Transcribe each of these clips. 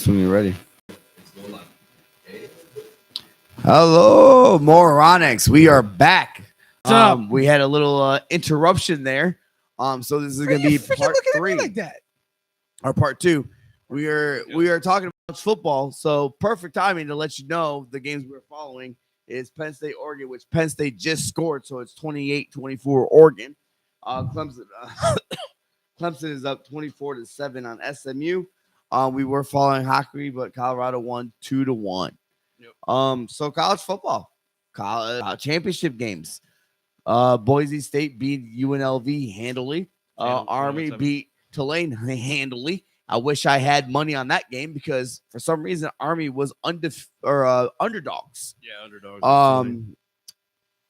When you're ready. Hello, Moronics. We are back. What's up? We had a little interruption there. So this is going to be part three like that. or part two. We are talking about football. So perfect timing to let you know the games we're following is Penn State, Oregon, which Penn State just scored. So it's 28-24 Oregon. Clemson, Clemson is up 24-7 on SMU. We were following hockey, but Colorado won 2-1. Yep. So college football, college championship games. Boise State beat UNLV handily. Army beat Tulane handily. I wish I had money on that game because for some reason Army was underdogs. Yeah, underdogs.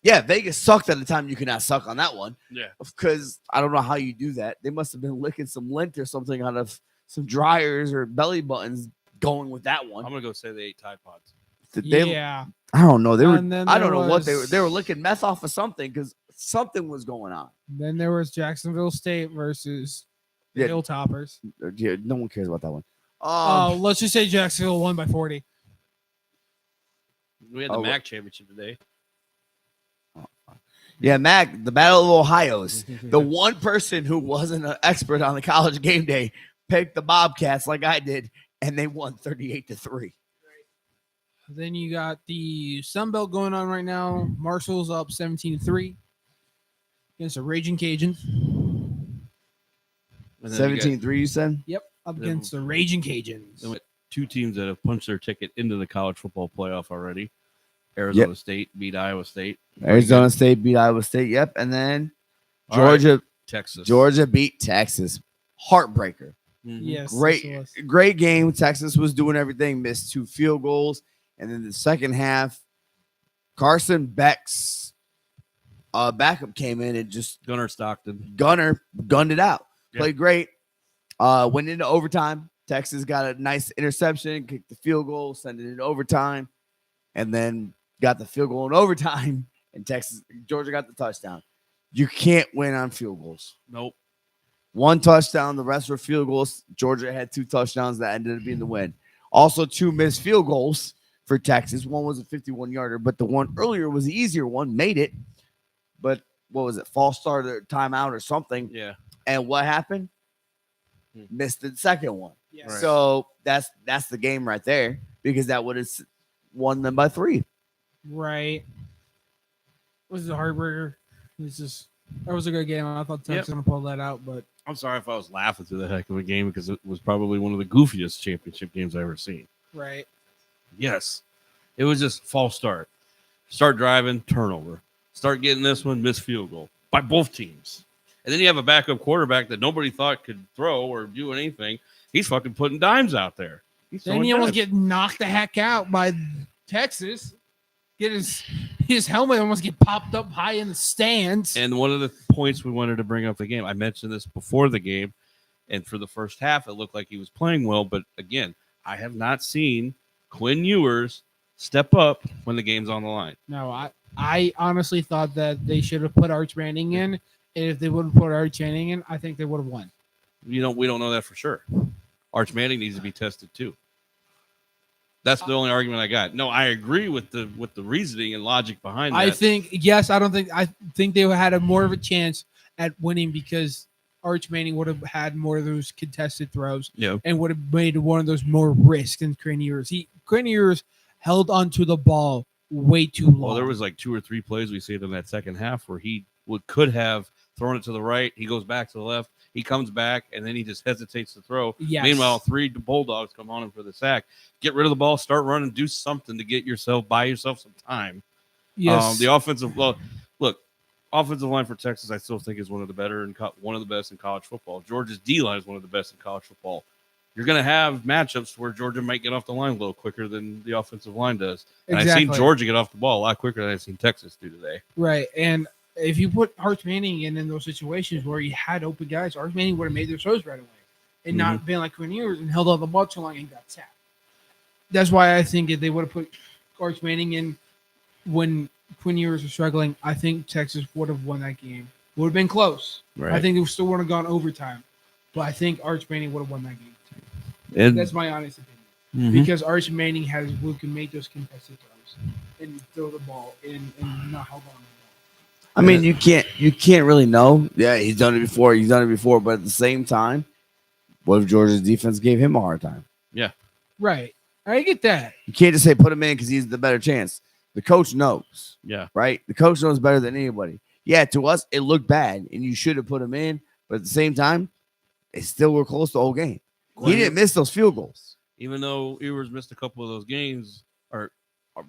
Yeah, Vegas sucked at the time. You cannot suck on that one. Yeah, because I don't know how you do that. They must have been licking some lint or something out of some dryers or belly buttons going with that one. I'm gonna go say they ate Tide Pods. Yeah, I don't know. They were. I don't know was, what they were. They were licking meth off of something because something was going on. Then there was Jacksonville State versus the Hilltoppers. Yeah, no one cares about that one. Let's just say Jacksonville won by 40. We had the MAC championship today. Yeah, MAC, the Battle of Ohio's. The one person who wasn't an expert on the college game day picked the Bobcats like I did, and they won 38-3. Then you got the Sun Belt going on right now. Marshall's up 17-3 against the Raging Cajuns. 17-3, you said? Yep, up against the Raging Cajuns. Two teams that have punched their ticket into the college football playoff already. Arizona State beat Iowa State. Arizona State beat Iowa State. Yep, and then Georgia, Texas. Georgia beat Texas. Heartbreaker. Mm-hmm. Yes, great game. Texas was doing everything. Missed 2 field goals, and then the second half, Carson Beck's backup came in and just Gunnar Stockton. Gunned it out. Yep. Played great. Went into overtime. Texas got a nice interception, kicked the field goal, sent it into overtime, and then got the field goal in overtime, and Georgia got the touchdown. You can't win on field goals. Nope. 1 touchdown, the rest were field goals. Georgia had 2 touchdowns that ended up being the win. Also, 2 missed field goals for Texas. One was a 51-yarder, but the one earlier was the easier one, made it. But what was it, false start or timeout or something? Yeah. And what happened? Missed the second one. Yeah. Right. So that's the game right there because that would have won them by 3. Right. This is a heartbreaker. That was a good game. I thought Texas was going to pull that out, but I'm sorry if I was laughing through the heck of a game because it was probably one of the goofiest championship games I've ever seen. Right. Yes. It was just false start. Start driving, turnover. Start getting this one, miss field goal by both teams. And then you have a backup quarterback that nobody thought could throw or do anything. He's fucking putting dimes out there. Then he almost get knocked the heck out by Texas. Get his helmet almost get popped up high in the stands. And one of the points we wanted to bring up the game, I mentioned this before the game, and for the first half, it looked like he was playing well. But again, I have not seen Quinn Ewers step up when the game's on the line. No, I honestly thought that they should have put Arch Manning in. And if they wouldn't put Arch Manning in, I think they would have won. We don't know that for sure. Arch Manning needs to be tested too. That's the only argument I got. No, I agree with the reasoning and logic behind that. I think they had more of a chance at winning because Arch Manning would have had more of those contested throws and would have made one of those more risks than Quinn Ewers. Quinn Ewers held onto the ball way too long. Well, there was like 2 or 3 plays we see in that second half where he could have thrown it to the right. He goes back to the left. He comes back, and then he just hesitates to throw. Yes. Meanwhile, 3 Bulldogs come on him for the sack. Get rid of the ball, start running, do something to buy yourself some time. Yes. The offensive line for Texas, I still think is one of the better and one of the best in college football. Georgia's D line is one of the best in college football. You're going to have matchups where Georgia might get off the line a little quicker than the offensive line does. And I've seen Georgia get off the ball a lot quicker than I've seen Texas do today. Right, and if you put Arch Manning in those situations where you had open guys, Arch Manning would have made their throws right away and not been like Quinn Ewers and held on the ball too long and got sacked. That's why I think if they would have put Arch Manning in when Quinn Ewers was struggling, I think Texas would have won that game. Would have been close. Right. I think it still would have gone overtime, but I think Arch Manning would have won that game. And that's my honest opinion. because Arch Manning who can make those contested throws and throw the ball and not hold on. I mean, you can't really know. Yeah, he's done it before. But at the same time, what if Georgia's defense gave him a hard time? Yeah. Right. I get that. You can't just say put him in because he's the better chance. The coach knows. Yeah. Right? The coach knows better than anybody. Yeah, to us, it looked bad, and you should have put him in. But at the same time, they still were close the whole game. He didn't miss those field goals. Even though Ewers missed a couple of those games, and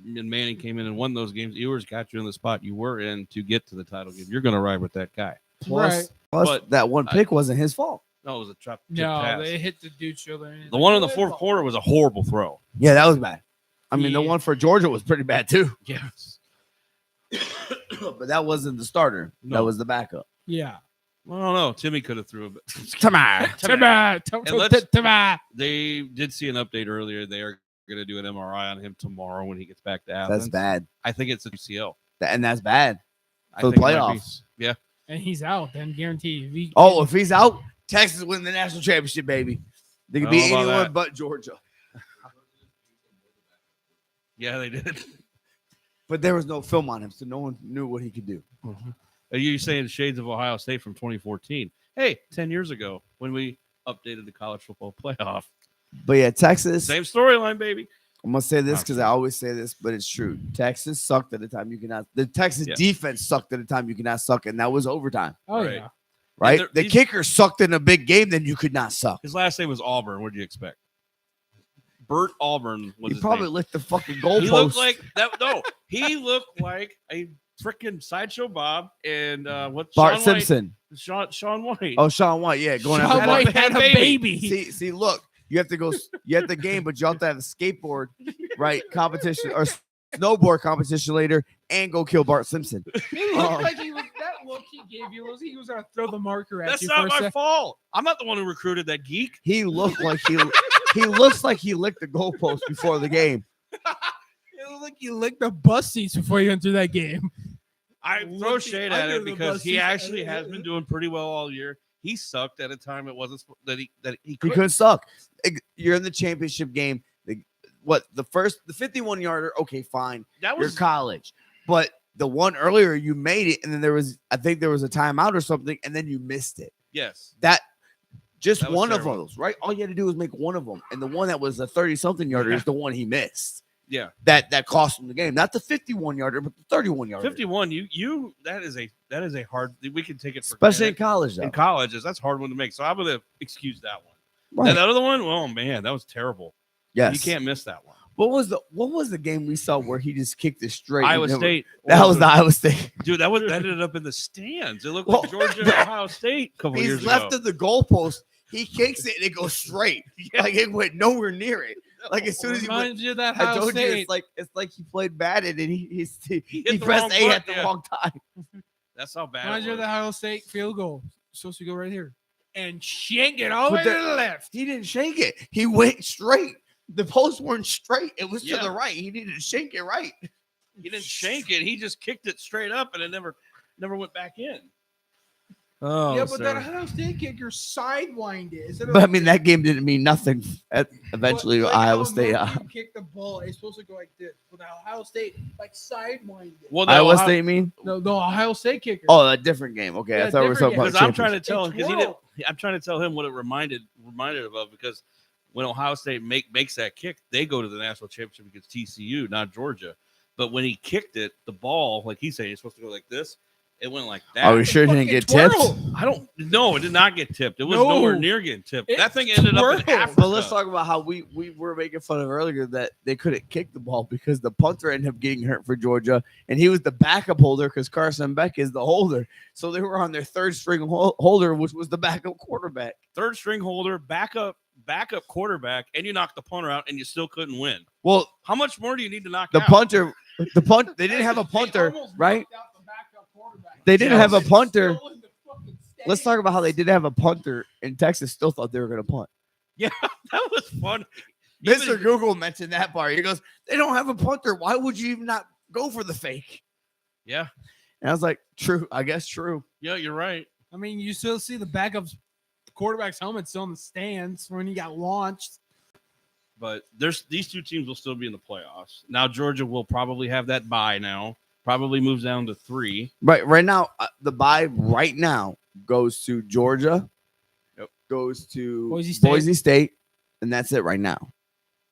Manning came in and won those games, Ewers got you in the spot you were in to get to the title game. You're going to ride with that guy. Plus But that one pick wasn't his fault. No, it was a trap. No, they hit the dude's shoulder. The one in the fourth quarter was a horrible throw. Yeah, that was bad. I mean, the one for Georgia was pretty bad too. Yes. But that wasn't the starter. No. That was the backup. Yeah. I don't know. Timmy could have threw a bit. Come on. They did see an update earlier. They are going to do an MRI on him tomorrow when he gets back to Athens. That's bad. I think it's a UCL. And that's bad I for the think it might be. playoffs. Yeah. And he's out, then guaranteed. If he's out, Texas win the national championship, baby. They could beat anyone but Georgia. Yeah, they did. But there was no film on him, so no one knew what he could do. Are you saying shades of Ohio State from 2014? Hey, 10 years ago when we updated the college football playoff. But yeah, Texas. Same storyline, baby. I'm gonna say this because I always say this, but it's true. Texas sucked at the time you cannot. The Texas defense sucked at the time you cannot suck, and that was overtime. Oh right. yeah, right. The kicker sucked in a big game, then you could not suck. His last name was Auburn. What do you expect? Bert Auburn was. He probably licked the fucking goalpost. He looked like that. No, he looked like a freaking Sideshow Bob and what? Bart Simpson. Sean White. Oh, Sean White. Yeah, going Sean after White had a baby. See, look. You have to go. You have the game, but you have to have a skateboard, right? Competition or snowboard competition later, and go kill Bart Simpson. It looked like he was that look he gave you was he was gonna throw the marker at That's you. not my fault. I'm not the one who recruited that geek. He looked like he looks like he licked the goalpost before the game. It looked like you licked the bus seats before you entered that game. I throw shade at it because he actually has been doing pretty well all year. He sucked at a time it wasn't that he couldn't suck. You're in the championship game. The 51 yarder. Okay, fine. That was your college, but the one earlier you made it, and then I think there was a timeout or something, and then you missed it. Yes, that was one terrible. of those, right? All you had to do was make one of them, and the one that was a 30-something yarder is the one he missed. Yeah, that cost him the game. Not the 51 yarder, but the 31 yarder. 51. You that is a hard. We can take it for especially in college. Though. In colleges, that's a hard one to make. So I'm gonna excuse that one. Right. And that other one, oh man, that was terrible. Yes, you can't miss that one. What was the game we saw where he just kicked it straight? Iowa State. That was the Iowa State. Dude, that ended up in the stands. It looked like Georgia and Ohio State a couple years ago. He's left of the goalpost. He kicks it and it goes straight. Yeah. Like it went nowhere near it. Like as soon as he went, you that I told State. you it's like he played bad and he hit pressed A at the wrong time. That's how bad. Reminds you of the Ohio State field goal. Supposed to go right here and shank it all the way to the left. He didn't shank it. He went straight. The posts weren't straight. It was to the right. He needed to shank it right. He didn't shank it. He just kicked it straight up, and it never went back in. Oh, yeah, but that Ohio State kicker sidewinded it. But I mean, that game didn't mean nothing. Eventually, like Iowa State. You kick the ball. It's supposed to go like this. But Ohio State sidewinded. Well, Iowa State mean? No, the Ohio State kicker. Oh, a different game. Okay, I thought we were talking about. Because I'm trying to tell him I'm trying to tell him what it reminded him of because when Ohio State makes that kick, they go to the national championship against TCU, not Georgia. But when he kicked it, the ball, like he's saying, it's supposed to go like this. It went like that. Are we sure it didn't get tipped? I don't know. It did not get tipped. It was nowhere near getting tipped. That thing ended up in Africa. But let's talk about how we were making fun of earlier that they couldn't kick the ball because the punter ended up getting hurt for Georgia, and he was the backup holder because Carson Beck is the holder. So they were on their third string holder, which was the backup quarterback. Third string holder, backup quarterback, and you knocked the punter out, and you still couldn't win. Well, how much more do you need to knock the out? punter? They didn't have a punter, right? They didn't have a punter. Let's talk about how they didn't have a punter in Texas. Still thought they were going to punt. Yeah, that was fun. Mr. Google mentioned that part. He goes, "They don't have a punter. Why would you even not go for the fake?" Yeah, and I was like, "True. I guess true." Yeah, you're right. I mean, you still see the backup quarterback's helmet still in the stands when he got launched. But these two teams will still be in the playoffs. Now Georgia will probably have that bye now. Probably moves down to 3. Right now, the bye right now goes to Georgia. Yep. Goes to Boise State, and that's it right now.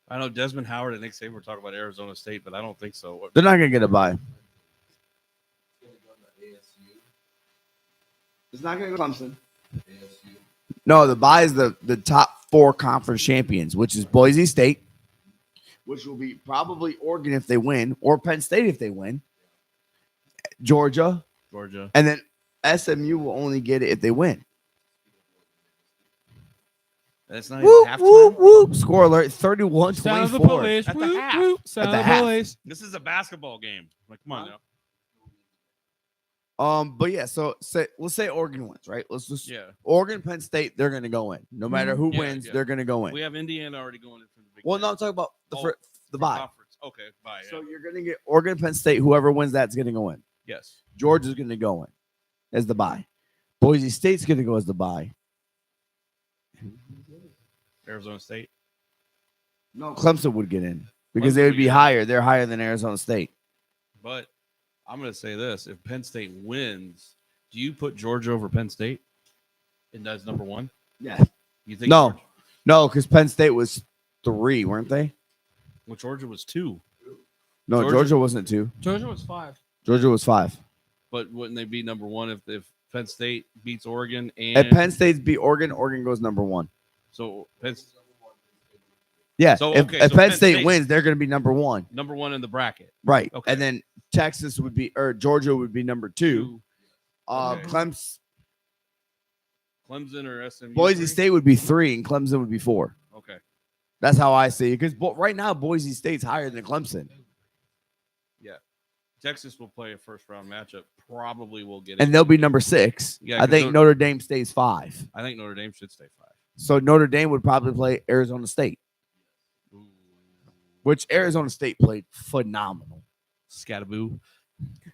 I know Desmond Howard and Nick Saban were talking about Arizona State, but I don't think so. They're not gonna get a bye. It's not gonna go Clemson. No, the bye is the top 4 conference champions, which is Boise State, which will be probably Oregon if they win, or Penn State if they win. Georgia, and then SMU will only get it if they win. That's not even halftime. Whoop, whoop. Score alert: 31-24. Sound of the police. At the Whoop, half. whoop. Sound of the police. This is a basketball game. Like, come on now. But yeah, so let's say Oregon wins, right? Let's just Oregon, Penn State, they're gonna go in. No matter who wins, they're gonna go in. We have Indiana already going in from the big. Well, no, I'm talking about the bye. Conference. Okay, bye. So you're gonna get Oregon, Penn State. Whoever wins that's gonna go in. Yes. Georgia's gonna go in as the bye. Boise State's gonna go as the bye. Arizona State. No, Clemson would get in because they would be higher. They're higher than Arizona State. But I'm going to say this: if Penn State wins, do you put Georgia over Penn State? And that's number 1. Yeah. You think? No, because Penn State was 3, weren't they? Well, Georgia was 2. No, Georgia wasn't 2. Georgia was 5. Georgia was 5. But wouldn't they be number 1 if Penn State beats Oregon? And If Penn State beat Oregon, Oregon goes number 1. So Penn. Yeah. So, if so Penn State wins, they're going to be number 1. Number 1 in the bracket. Right. Okay. And then Texas would be, or Georgia would be number 2. Okay. Clemson or SMU. Boise State would be 3, and Clemson would be 4. Okay. That's how I see it. Because right now, Boise State's higher than Clemson. Yeah. Texas will play a first-round matchup. Probably will get it. And they'll be number 6. Yeah, I think Notre Dame stays 5. I think Notre Dame should stay 5. So Notre Dame would probably play Arizona State, Ooh. which Arizona State played phenomenal. Scataboo.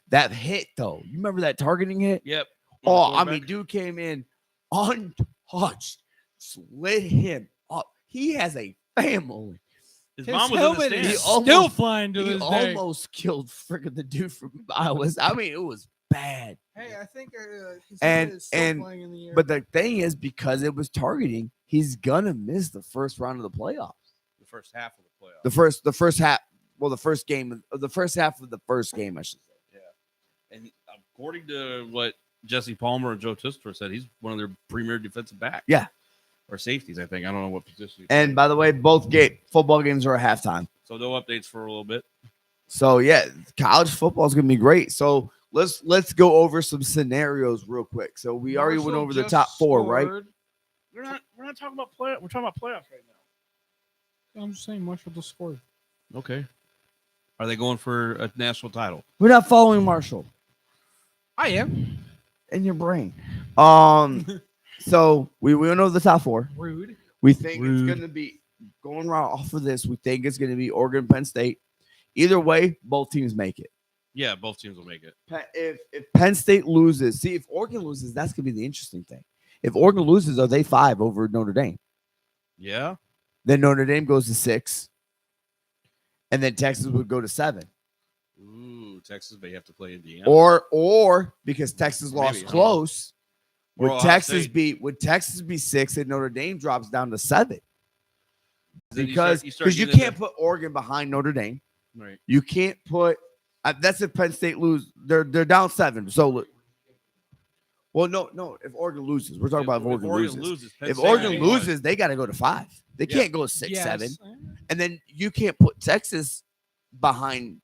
That hit, though. You remember that targeting hit? Yep. Oh, I mean, dude came in untouched, slid him up. He has a family. His His mom was helmet in the is stands. still flying to He this day. almost killed freaking the dude from Iowa. I mean, it was bad. Hey, I think his And- helmet is still and- flying in the air. But the thing is, because it was targeting, he's gonna miss the first round of the playoffs. The first half of the playoffs. The first half. Well, the first half of the first game, I should say. And according to what Jesse Palmer and Joe Tisler said, he's one of their premier defensive backs. Yeah. Or safeties, I think. I don't know what position. And by the way, both football games are at halftime. So no updates for a little bit. So yeah, college football is gonna be great. So let's go over some scenarios real quick. So we already went Marshall over the just top 4, right? scored. We're not talking about playoff. We're talking about playoffs right now. I'm just saying Marshall just scored. Okay. Are they going for a national title? We're not following Marshall I am. in your brain. So we went over the top 4. Rude. We think Rude. it's gonna be going right off of this. We think it's gonna be Oregon, Penn State. Either way, both teams make it. Yeah, both teams will make it. If Penn State loses, if Oregon loses, that's gonna be the interesting thing. If Oregon loses, are they 5 over Notre Dame? Yeah. Then Notre Dame goes to 6, and then Texas would go to 7. Ooh, Texas may have to play Indiana. Or because Texas lost Maybe, close, Or would Ohio Texas State. be 6 and Notre Dame drops down to 7? Then Because you start you getting can't put Oregon behind Notre Dame. right. You can't put that's if Penn State lose. They're down 7. So well, no. If Oregon loses, we're talking about if Oregon loses. Penn If State Oregon ain't going. loses, they got to go to 5. They Yeah. can't go 6, Yes. 7, and then you can't put Texas behind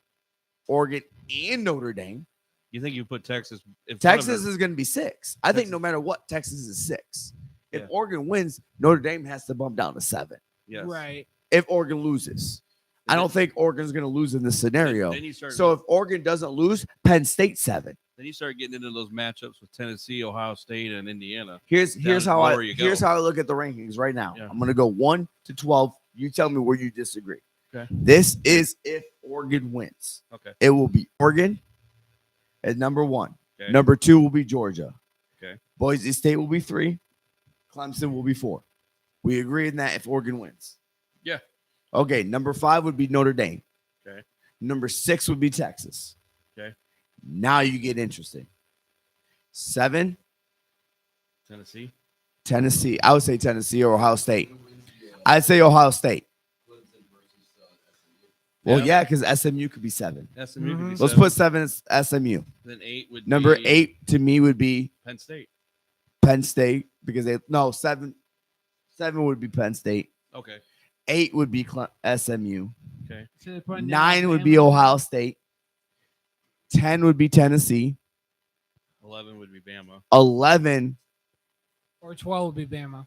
Oregon and Notre Dame. You think you put Texas? In front of Texas them? is going to be 6. I think Texas- no matter what, Texas is 6. If Yeah. Oregon wins, Notre Dame has to bump down to 7. Yes. Right. If Oregon loses, I don't think Oregon's going to lose in this scenario. Then you start. So if Oregon doesn't lose, Penn State 7. then you start getting into those matchups with Tennessee, Ohio State, and Indiana. Here's Down how I lower you go. here's how I look at the rankings right now. Yeah. I'm going to go 1 to 12. You tell me where you disagree. Okay. This is if Oregon wins. Okay. It will be Oregon at number 1. Okay. Number 2 will be Georgia. Okay. Boise State will be 3. Clemson will be 4. We agree in that if Oregon wins. Yeah. Okay, number 5 would be Notre Dame. Okay. Number 6 would be Texas. Okay. Now you get interesting. 7, Tennessee. Tennessee. I would say Tennessee or Ohio State. I'd say Ohio State. Well, yeah, because SMU could be 7. SMU could be Let's 7. put 7 as SMU. Then 8 would Number be 8 to me would be Penn State. Penn State because 7 would be Penn State. Okay. 8 would be SMU. Okay. So they're putting 9 would Alabama. be Ohio State. 10 would be Tennessee. 11 would be Bama. 11. Or 12 would be Bama.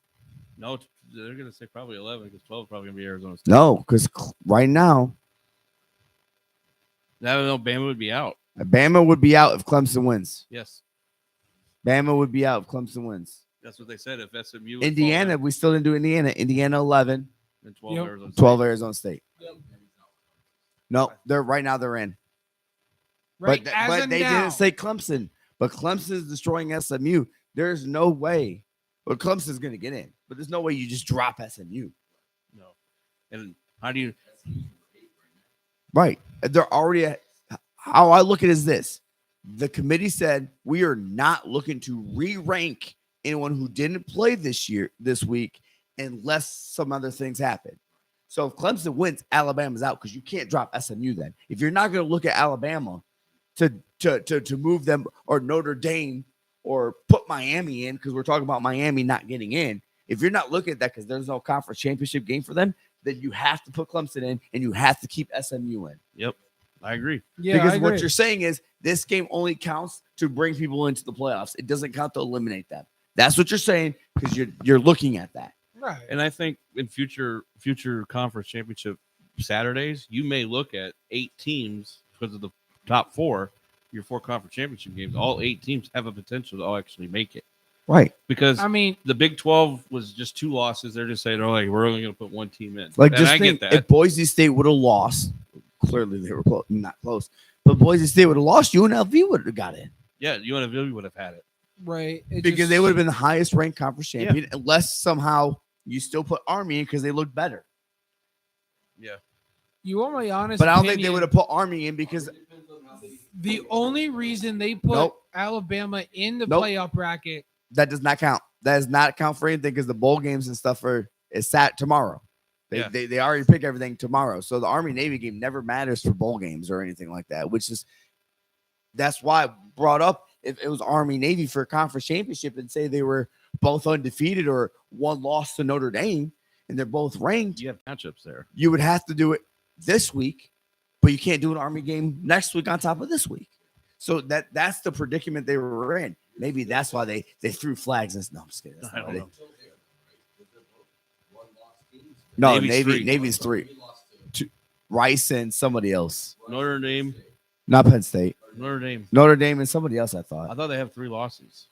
No, they're going to say probably 11 because 12 is probably going to be Arizona State. No, because right now, No, Bama would be out. Bama would be out if Clemson wins. Yes. Bama would be out if Clemson wins. That's what they said. If SMU would Indiana, we still didn't do Indiana. Indiana 11, and 12 Yep. Arizona State. 12 Arizona State. Yep. No, they're right now they're in. Right, But, as but of they now. didn't say Clemson. But Clemson is destroying SMU. There's no way. Well, Clemson's going to get in. But there's no way you just drop SMU. No. And how do you? Right. They're already at, how I look at it is this. The committee said we are not looking to re-rank anyone who didn't play this week, unless some other things happen. So if Clemson wins, Alabama's out because you can't drop SMU then. If you're not going to look at Alabama to move them or Notre Dame or put Miami in because we're talking about Miami not getting in. If you're not looking at that because there's no conference championship game for them, then you have to put Clemson in and you have to keep SMU in. Yep, I agree. Yeah, because I what agree. you're saying is this game only counts to bring people into the playoffs. It doesn't count to eliminate them. That's what you're saying because you're looking at that. Right. And I think in future conference championship Saturdays, you may look at 8 teams because of the top 4. Your 4 conference championship games, all 8 teams have a potential to actually make it. Right. Because I mean, the Big 12 was just 2 losses. They're just saying, "Oh, like we're only going to put 1 team in." Like, and just I think get that. if Boise State would have lost, clearly they were not close, but Boise State would have lost, UNLV would have got in Yeah, UNLV would have had it. right. It because just- they would have been the highest ranked conference champion, unless somehow you still put Army in because they look better. Yeah. You want my honest But I don't think they opinion, would have put Army in because the only reason they put Nope. Alabama in the Nope. playoff bracket. that does not count. That does not count for anything because the bowl games and stuff is sat tomorrow. They already pick everything tomorrow. So the Army Navy game never matters for bowl games or anything like that, which is that's why I brought up if it was Army Navy for a conference championship and say they were both undefeated or one loss to Notre Dame and they're both ranked, You have matchups there. you would have to do it this week, but you can't do an Army game next week on top of this week. So that's the predicament they were in. Maybe that's why they threw flags. No, I'm just kidding. That's I not don't what know. No, Navy's Navy's 3. 3. Rice and somebody else. Notre Dame. Not Penn State. Notre Dame. Notre Dame and somebody else, I I thought. thought they have 3 losses.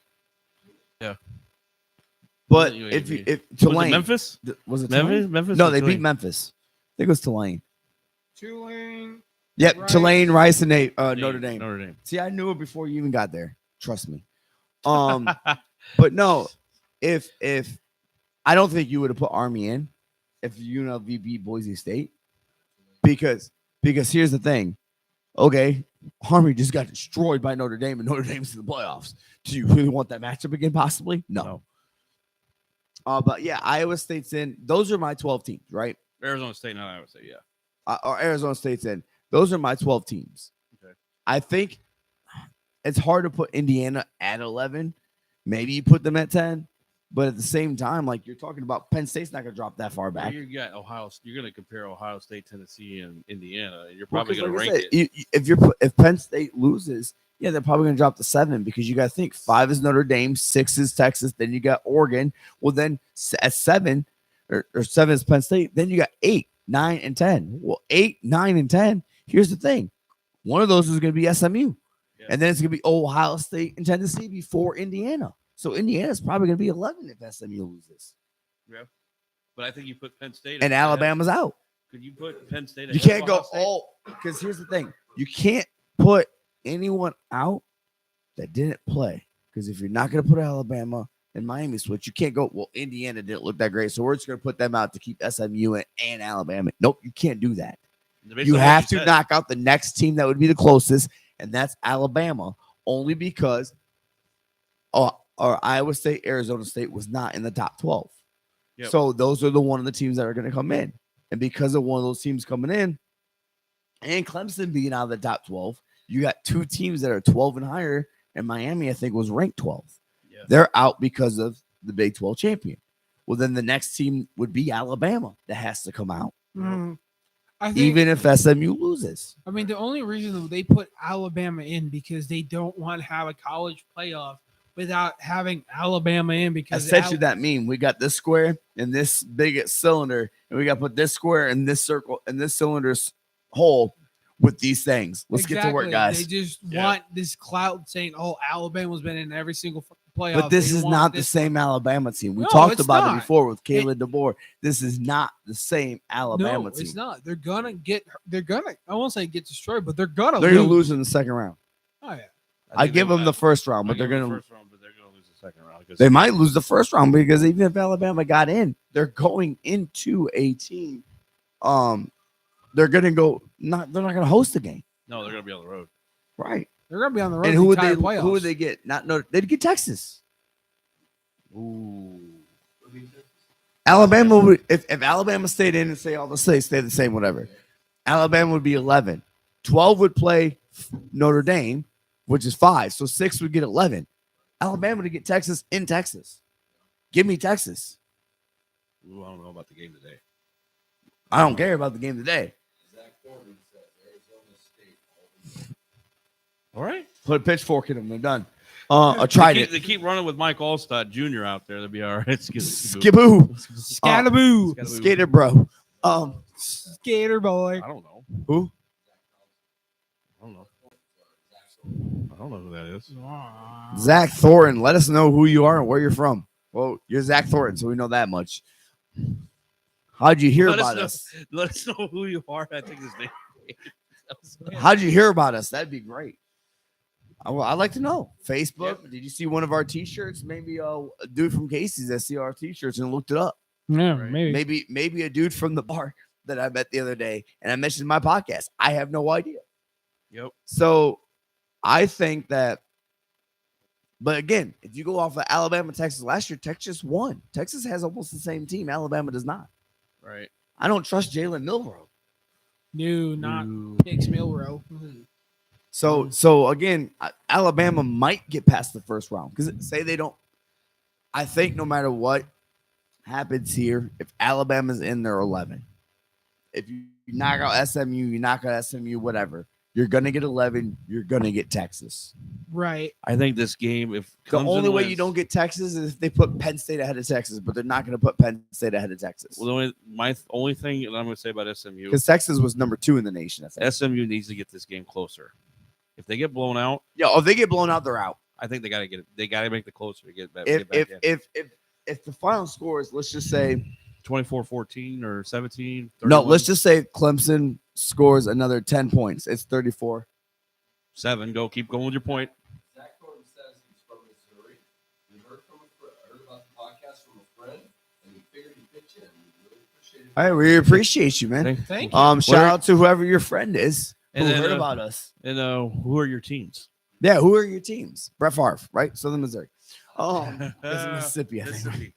But UAB. if Was it Tulane. Memphis? Was it Memphis? Tulane? Memphis? No, or they beat Tulane? Memphis. I think it was Tulane. Tulane. Yep, Rice. Tulane, Rice, and Notre Dame. Notre Dame. See, I knew it before you even got there. Trust me. But no, if I don't think you would have put Army in if UNLV beat Boise State, because here's the thing. Okay, Army just got destroyed by Notre Dame, and Notre Dame's in the playoffs. Do you really want that matchup again? Possibly, no. But yeah, Iowa State's in. Those are my 12 teams, right? Arizona State, now I would say, yeah. Or Arizona State's in. Those are my 12 teams. Okay. I think it's hard to put Indiana at 11. Maybe you put them at 10, but at the same time, like you're talking about, Penn State's not going to drop that far back. You got Ohio. You're going to compare Ohio State, Tennessee, and Indiana. You're Well, probably 'cause going to like I rank said, it. if Penn State loses, yeah, they're probably going to drop to 7 because you got to think 5 is Notre Dame, 6 is Texas, then you got Oregon. Well, then at 7 or 7 is Penn State, then you got 8, 9, and 10. Well, 8, 9, and 10. Here's the thing: one of those is going to be SMU, and then it's going to be Ohio State and Tennessee before Indiana. So Indiana's probably going to be 11 if SMU loses, Yeah. But I think you put Penn State and ahead. Alabama's out. Could you put Penn State? You ahead can't of go Ohio State? all because here's the thing: you can't put anyone out that didn't play. Because if you're not going to put Alabama and Miami switch. You can't go, well, Indiana didn't look that great, so we're just going to put them out to keep SMU and Alabama. Nope, you can't do that. Based You on what have to said. knock out the next team that would be the closest, and that's Alabama, only because or Iowa State, Arizona State was not in the top 12. Yep. So those are the one of the teams that are going to come in. And because of one of those teams coming in, and Clemson being out of the top 12, you got two teams that are 12 and higher, and Miami, I think, was ranked 12th. Yeah. They're out because of the Big 12 champion. Well, then the next team would be Alabama that has to come out, I think, even if SMU loses. I mean, the only reason that they put Alabama in because they don't want to have a college playoff without having Alabama in because Essentially, that mean we got this square and this big cylinder, and we got to put this square in this circle and this cylinder's hole with these things. Let's get to work, guys. They just want this clout saying, "Oh, Alabama's been in every single playoff." But this They is want not the this same Alabama team. We No, talked it's about not. it before with Kayla DeBoer. This is not the same Alabama No, team. it's not. They're gonna. I won't say get destroyed, but they're gonna. They're going to lose in the second round. Oh yeah. I think give they them the will. first round, I but they're give them going the to. first round, but they're going to lose the second round. 'cause They might lose the first round because even if Alabama got in, they're going into a team. They're going to go. They're not going to host the game, No, they're going to be on the road. right? They're gonna be on the road. And the who would entire they? playoffs. Who would they get? They'd get Texas. Ooh. Alabama would if Alabama stayed in and say all the states stay the same, whatever. Alabama would be 11. 12 would play Notre Dame, which is 5. So 6 would get 11. Alabama to get Texas in Texas. Give me Texas. Ooh, I don't know about the game today. I don't care about the game today. All right. Put a pitchfork in them. They're done. I tried it. They keep running with Mike Allstott Jr. out there. They'll be all right. Skiboo. Scattaboo, Skater bro. skater boy. I don't know. Who? I don't know. I don't know who that is. Zach Thornton. Let us know who you are and where you're from. Well, you're Zach Thornton, so we know that much. How'd you hear about us? Let us know who you are. I think his name. How'd you hear about us? That'd be great. I'd like to know. Facebook. Yep. Did you see one of our T-shirts? Maybe a dude from Casey's that see our T-shirts and looked it up. Yeah, Right. maybe. Maybe a dude from the bar that I met the other day, and I mentioned in my podcast. I have no idea. Yep. So I think that. But again, if you go off of Alabama, Texas last year, Texas won. Texas has almost the same team. Alabama does not. Right. I don't trust Jalen Milroe. No, not Ooh. Hicks Milrow. So again, Alabama might get past the first round because say they don't. I think no matter what happens here, if Alabama's in, they're 11. If you knock out SMU, you knock out SMU, whatever. You're gonna get 11. You're gonna get Texas. Right. I think this game, if The Clemson only way wins- you don't get Texas is if they put Penn State ahead of Texas, but they're not gonna put Penn State ahead of Texas well, my only thing that I'm going to say about SMU, because Texas was number 2 in the nation. I think. SMU needs to get this game closer. If they get blown out, Yeah, if they get blown out, they're out. I think they got to get it. They got to make the closer to get back. If get back in. if the final score is, let's just say 24-14 or 17. no, 31, let's just say Clemson scores another 10 points. It's 34. 7. Go. Keep going with your point. Zach Thornton says he's from Missouri. He heard about the podcast from a friend, and he figured he'd pitch in. We really appreciate it. All right, we appreciate you, man. Thank you. Shout Where- out to whoever your friend is who And then, heard about us. And who are your teams? Yeah, who are your teams? Brett Favre, right? Southern Missouri. That's in Mississippi, I think. Mississippi.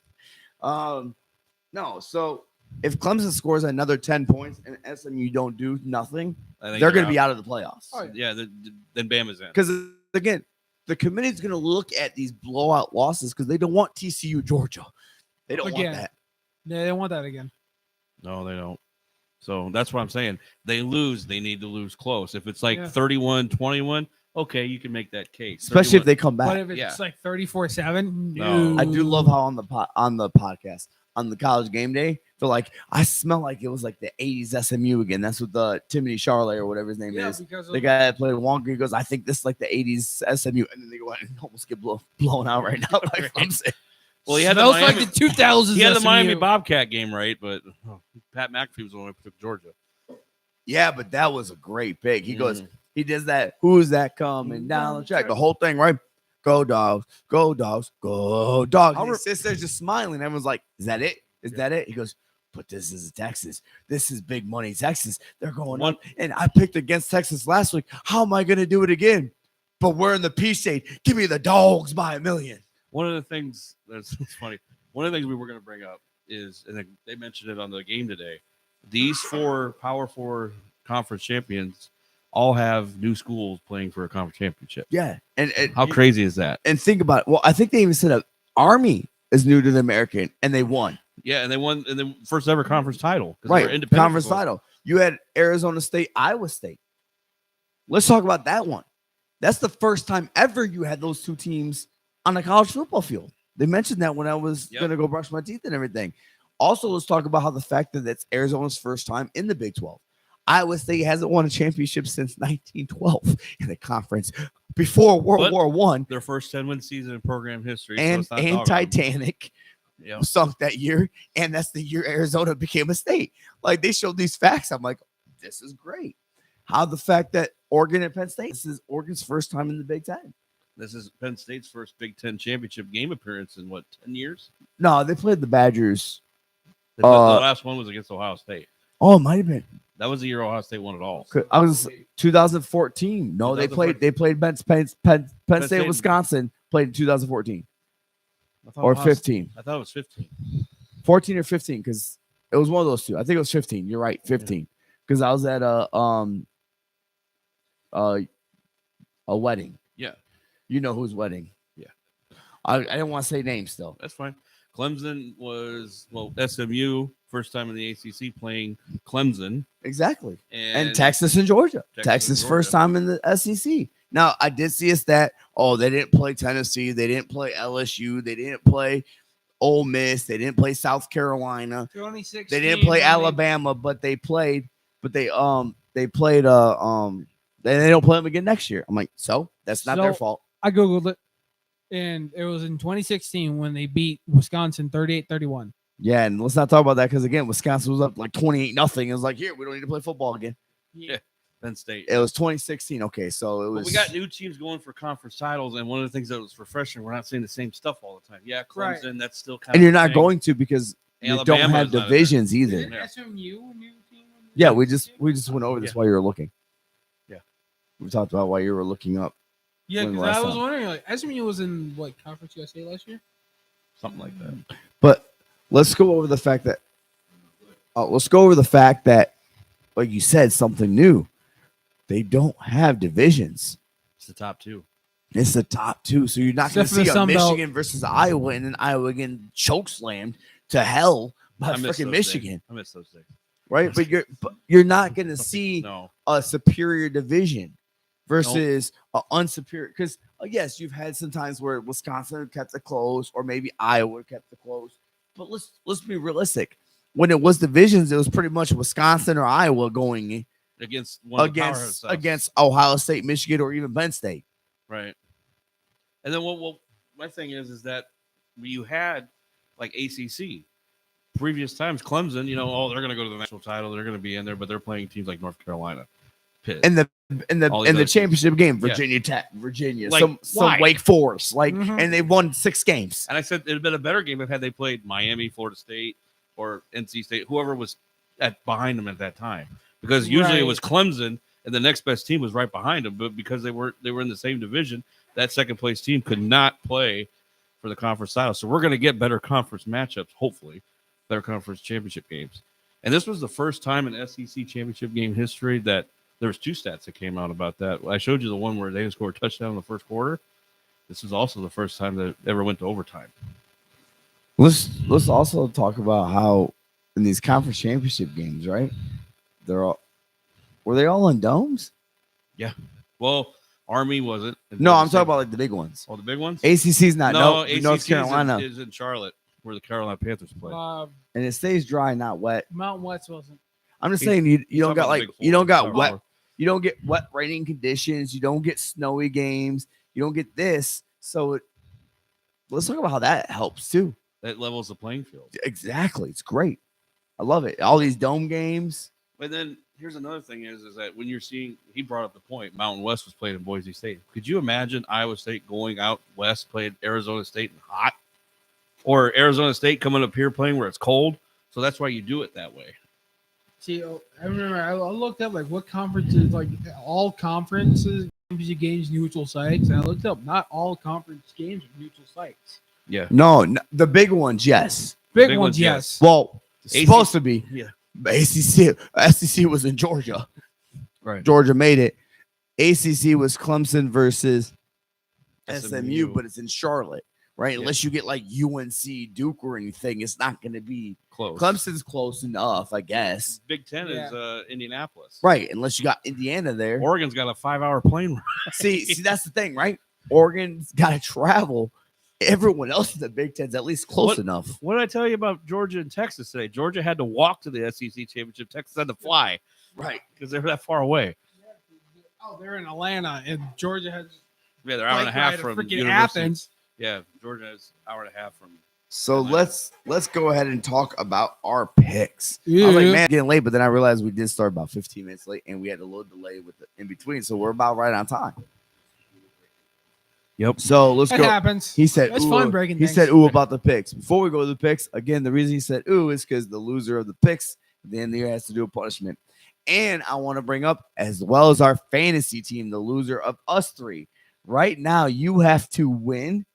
No, so if Clemson scores another 10 points and SMU don't do nothing, I think they're going to be out of the playoffs. Oh, Yeah, then Bama's in. Because again, the committee's going to look at these blowout losses because they don't want TCU Georgia. They don't Again. want that. Yeah, they want that again. No, they don't. So that's what I'm saying. They lose. They need to lose close. If it's like Yeah. 31-21, okay, you can make that case. Especially if 31 they come But back. if it's Yeah. like 34-7, No. I do love how on the podcast on the college game day, they're like, I smell like it was like the 80s SMU again. That's what the Timothy Charlet or whatever his name Yeah, is. because The guy that played Wonka, he goes, I think this is like the 80s SMU. And then they go out and almost get blown out right now. Like I'm saying. Well, he had the smells Miami, like the 2000s. he had the SMU. Miami Bobcat game right, but Pat McAfee was the one who took Georgia. Yeah, but that was a great pick. He goes, Mhm. he does that. Who's that coming down the track? The whole thing, right? Go dogs, go dogs, go dogs. I'll And he re- sits there just smiling. Everyone's like, "Is that it? Is that it?" He goes, "But this is Texas. This is big money Texas. They're going One- up, and I picked against Texas last week. How am I going to do it again? But we're in the peace state. Give me the dogs by a million." One of the things that's it's funny. One of the things we were going to bring up is, and they mentioned it on the game today. These 4 Power 4 conference champions all have new schools playing for a conference championship. Yeah, and How crazy is that? and think about it. Well, I think they even said Army is new to the American, and they won. Yeah, and they won and the first ever conference title. 'Cause they were Right, independent conference for both. title. You had Arizona State, Iowa State. Let's talk about that one. That's the first time ever you had those 2 teams on a college football field. They mentioned that when I was Yep. going to go brush my teeth and everything. Also, let's talk about how the fact that it's Arizona's first time in the Big 12. Iowa State hasn't won a championship since 1912 in the conference before World But War One, Their first 10-win season in program history. so and let's not dog on them. Titanic Yeah. sunk that year, and that's the year Arizona became a state. Like, they showed these facts. I'm like, this is great. How the fact that Oregon and Penn State, this is Oregon's first time in the Big Ten. This is Penn State's first Big Ten championship game appearance in what, 10 years? No, they played the Badgers. The last one was against Ohio State. Oh, it might have been. That was the year Ohio State won it all. I was 2014. No, they played Penn State, Wisconsin played in 2014 I thought or Ohio- 15. I thought it was 15. 14 or 15, because it was one of those 2. I think it was 15. You're right, 15. Because I was at a wedding. Yeah. You know whose wedding? Yeah. I didn't want to say names still. That's fine. Clemson was, SMU, first time in the ACC playing Clemson. Exactly. And And Texas and Georgia. Texas and Texas first Georgia. time in the SEC. Now, I did see a stat. Oh, they didn't play Tennessee. They didn't play LSU. They didn't play Ole Miss. They didn't play South Carolina. 2016, They didn't play when Alabama, but they played. But they played. They don't play them again next year. I'm like, so that's not their So- fault. I googled it, and it was in 2016 when they beat Wisconsin 38-31. Yeah, and let's not talk about that, because again, Wisconsin was up like 28-0. It was like, here, we don't need to play football again. Penn State. It was 2016. Okay, so it But was. we got new teams going for conference titles, and one of the things that was refreshing, we're not saying the same stuff all the time. Yeah, Clemson, Right. that's still kind and of you're the not thing. going to, because you don't Alabama have is not in there. divisions either. Isn't Yeah. SMU a new team? Yeah, we just went over this Yeah. while you were looking. Yeah. We talked about while you were looking up. Yeah, when because last I was time? wondering, like, SMU was in what Conference USA last year? Something like that. But let's go over the fact that like you said, something new. They don't have divisions. It's the top 2. It's the top 2, so you're not going Except to for the see a Sun Belt. Michigan versus Iowa, and then Iowa getting chokeslammed to hell by I miss freaking those Michigan, days. I miss those days. right? But you're not going to see No. a superior division versus an unsuperior. Because yes, you've had some times where Wisconsin kept it close, or maybe Iowa kept it close. But let's be realistic. When it was divisions, it was pretty much Wisconsin or Iowa going Against one of the powerhouse against Ohio State, Michigan, or even Penn State. Right. And then what my thing is that you had like ACC previous times, Clemson, they're going to go to the national title, they're going to be in there, but they're playing teams like North Carolina, Pitt. In the All these other championship game, Yeah. Virginia Tech, Virginia, Like, some why? Wake Forest, Mhm. and they won 6 games. And I said it'd been a better game had they played Miami, Florida State, or NC State, whoever was behind them at that time. Because usually it Right. was Clemson, and the next best team was right behind them. But because they were in the same division, that second place team could not play for the conference title. So we're going to get better conference matchups, hopefully, better conference championship games. And this was the first time in SEC championship game history that there was 2 stats that came out about that. I showed you the one where they scored a touchdown in the first quarter. This was also the first time that it ever went to overtime. Let's also talk about how in these conference championship games, right? Were they all in domes? Well, Army wasn't. No, I'm talking about like the big ones. all the big ones. ACC's not. No, ACC North Carolina, is in Charlotte, where the Carolina Panthers play. and it stays dry, not wet. Mountain West wasn't. I'm just He's- saying you don't Talking got about like the Big you don't Four, got Power wet. Four. You don't get wet raining conditions. You don't get snowy games. You don't get this. So let's talk about how that helps too. That levels the playing field. Exactly, it's great. I love it. All these dome games. And then here's another thing is that when you're seeing, he brought up the point, Mountain West was played in Boise State. Could you imagine Iowa State going out west, playing Arizona State and hot, or Arizona State coming up here playing where it's cold? So that's why you do it that way. See, I remember I looked up like what conferences, like all conferences games neutral sites, and I looked up not all conference games are neutral sites. Yeah. No, the big ones, yes. Big ones, yes. Well, it's ACC supposed to be. Yeah. But SEC was in Georgia. Right. Georgia made it. ACC was Clemson versus SMU, but it's in Charlotte, right? Yeah. Unless you get like UNC, Duke, or anything, it's not going to be Close. Clemson's close enough, I guess. Big Ten is Indianapolis. Right, unless you got Indiana there. Oregon's got a 5-hour plane ride. See, that's the thing, right? Oregon's got to travel. Everyone else in the Big Ten's at least close enough. What did I tell you about Georgia and Texas today? Georgia had to walk to the SEC championship. Texas had to fly, Right, because they're that far away. Oh, they're in Atlanta, and Georgia has Yeah, they're hour and a half from freaking University. Athens. Yeah, Georgia is hour and a half from. so let's go ahead and talk about our picks. I was like, man, getting late, but then I realized we did start about 15 minutes late, and we had a little delay with the in between, so we're about right on time. Yep. So let's It go. happens. He said, It's ooh, fun breaking He things. said, ooh, about the picks. Before we go to the picks, again, the reason he said, ooh, is because the loser of the picks at the end of the year has to do a punishment. And I want to bring up, as well as our fantasy team, the loser of us three. Right now, you have to win,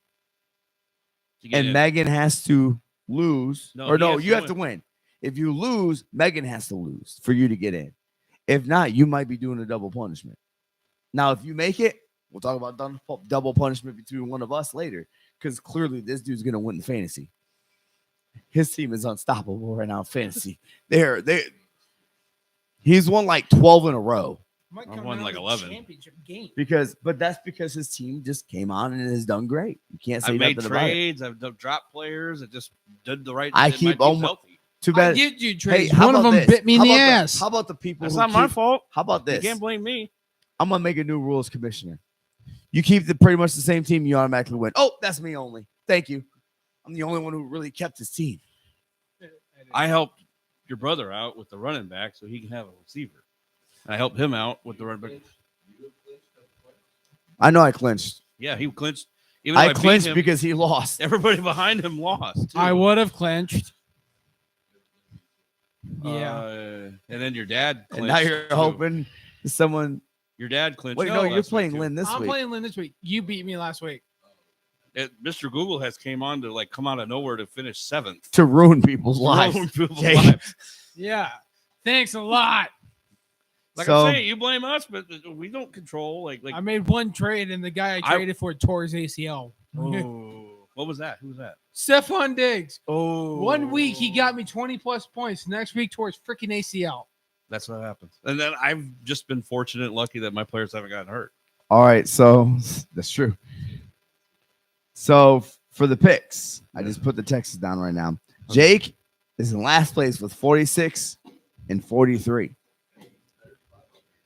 and Megan has to lose. No, Or he no, has you to have to win. If you lose, Megan has to lose for you to get in. If not, you might be doing a double punishment. Now, if you make it, we'll talk about double punishment between one of us later, because clearly this dude's going to win the fantasy. His team is unstoppable right now in fantasy. He's won like 12 in a row. Might I come won out like of the 11. championship game. But that's because his team just came on and has done great. You can't say I've made nothing about it. trades. I've dropped players. I just did the right. I my keep team's almost- healthy. Too I bad. did you Hey, trades. how One of about them this? bit me in How the about ass. How about the people That's who not my keep- fault. How about You this? can't blame me. I'm gonna make a new rules commissioner. You keep pretty much the same team, you automatically win. Oh, that's me only. Thank you. I'm the only one who really kept his team. I helped your brother out with the running back so he can have a receiver. And I helped him out with the running back. I know I clinched. Yeah, he clinched. Even though I beat clinched him, because he lost. everybody behind him lost. Too. I would have clinched. Yeah. And then your dad clinched. And now you're too. hoping someone. Your dad clinched. Wait, no, you're last week, playing too. Lynn this I'm week. playing Lynn this week. You beat me last week. Mr. Google has came on to like come out of nowhere to finish 7th. To ruin people's lives. Ruin people's Okay. lives. Yeah. Thanks a lot. Like So- I'm saying, you blame us, but we don't control. Like I made one trade, and the guy I traded for tore his ACL. oh, what was that? Who was that? Stephon Diggs. Oh, 1 week he got me 20 plus points. Next week tore his freaking ACL. That's what happens. And then I've just been fortunate, and lucky that my players haven't gotten hurt. All right, so that's true. So for the picks, I just put the Texas down right now. Jake is in last place with 46 and 43.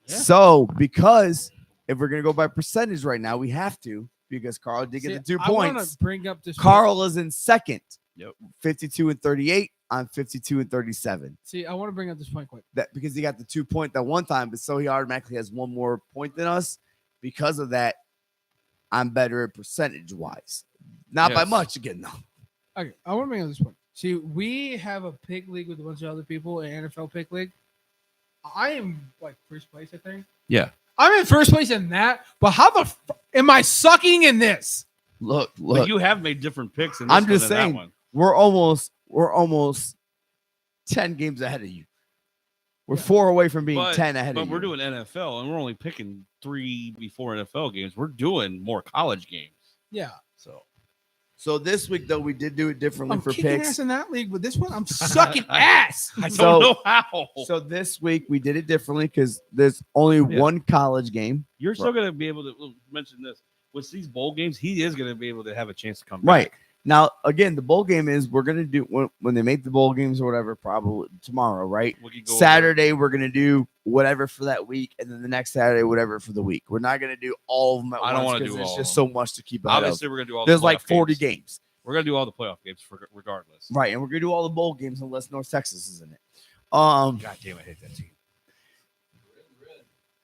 Yeah. So because if we're gonna go by percentage right now, we have to because Carl did get the 2 I wanna points. bring up this. Carl is in second. Yep. 52 and 38. I'm 52 and 37. See, I want to bring up this point quick. That because he got the 2 point that one time, but so he automatically has one more point than us. Because of that, I'm better at percentage wise. Not by Yes. much again, though. Okay, I want to bring up this point. See, we have a pick league with a bunch of other people, an NFL pick league. I am like first place, I think. Yeah. I'm in first place in that, but how the am I sucking in this? Look. But you have made different picks. In this I'm one just than that saying, one. we're almost 10 games ahead of you. We're 4 away from being 10 ahead of But you. we're doing NFL, and we're only picking 3 before NFL games. We're doing more college games. Yeah, So this week though, we did do it differently I'm for kicking picks. ass in that league, but this one I'm sucking ass. I don't So- know how. So this week we did it differently because there's only Yeah. one college game. You're still going to be able to mention this. With these bowl games, he is going to be able to have a chance to come Right. back. Now, again, the bowl game is we're gonna do when they make the bowl games or whatever, probably tomorrow, right? We could go over- Saturday, we're gonna do whatever for that week, and then the next Saturday, whatever for the week. We're not gonna do all of them at I don't once wanna 'cause do there's all just of so much to keep out of. Obviously, we're going to do all the There's like playoff 40 games. games, We're going to do all the playoff games regardless. right? And we're gonna do all the bowl games unless North Texas is in it. God damn, I hate that team.